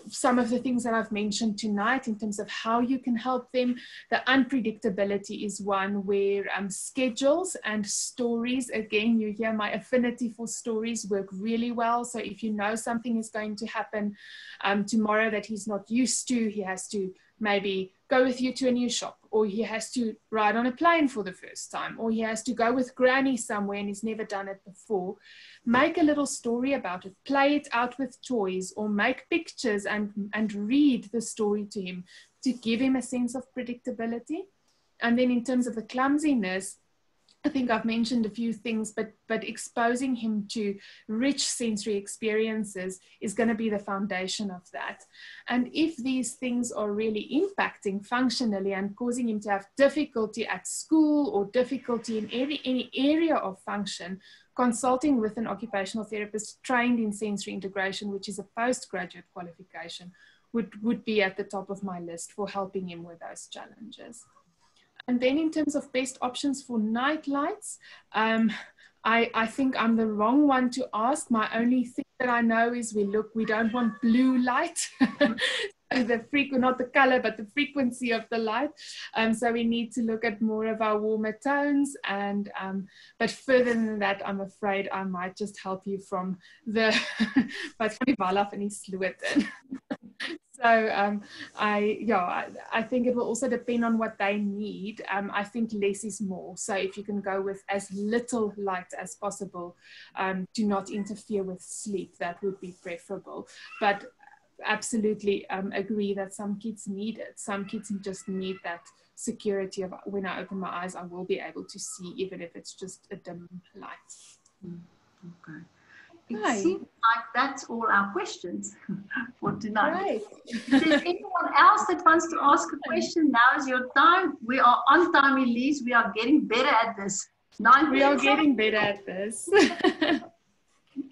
some of the things that I've mentioned tonight in terms of how you can help them. The unpredictability is one where schedules and stories, again, you hear my affinity for stories work really well. So if you know something is going to happen tomorrow that he's not used to, he has to maybe go with you to a new shop or he has to ride on a plane for the first time, or he has to go with granny somewhere and he's never done it before. Make a little story about it, play it out with toys, or make pictures and read the story to him to give him a sense of predictability. And then in terms of the clumsiness, I think I've mentioned a few things, but exposing him to rich sensory experiences is going to be the foundation of that. And if these things are really impacting functionally and causing him to have difficulty at school or difficulty in any area of function, consulting with an occupational therapist trained in sensory integration, which is a postgraduate qualification, would be at the top of my list for helping him with those challenges. And then in terms of best options for night lights, I think I'm the wrong one to ask. My only thing that I know is we don't want blue light. The frequency, not the color, but the frequency of the light. So we need to look at more of our warmer tones. And but further than that, I'm afraid I might just help you from the but van die wal af in die sloot in. So I think it will also depend on what they need. I think less is more. So if you can go with as little light as possible, do not interfere with sleep, that would be preferable. But absolutely agree that some kids need it. Some kids just need that security of when I open my eyes, I will be able to see, even if it's just a dim light. Okay. It seems like that's all our questions for tonight. Right. If there's anyone else that wants to ask a question, now is your time. We are on time, Elize. We are getting better at this. We are getting better at this.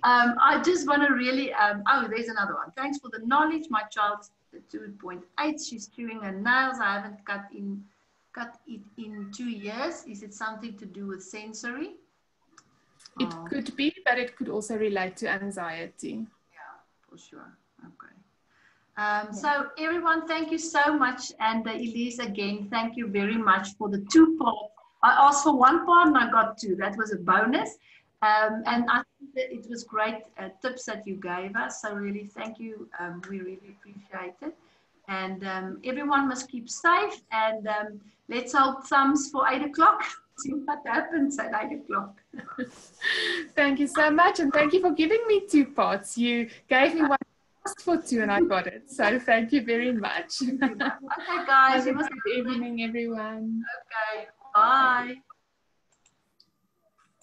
I just want to really, oh, there's another one. Thanks for the knowledge. My child's 2.8. She's chewing her nails. I haven't cut it in 2 years. Is it something to do with sensory? It could be, but it could also relate to anxiety. Yeah, for sure. Okay. So everyone, thank you so much. And Elize, again, thank you very much for the 2 parts. I asked for 1 part and I got 2. That was a bonus. And I think that it was great tips that you gave us. So really, thank you. We really appreciate it. And everyone must keep safe. And let's hold thumbs for 8 o'clock. See what happens at 8 o'clock. Thank you so much, and thank you for giving me 2 parts. You gave me 1 I asked for 2 and I got it. So thank you very much. Okay, guys. Have a good evening, everyone. Okay, bye.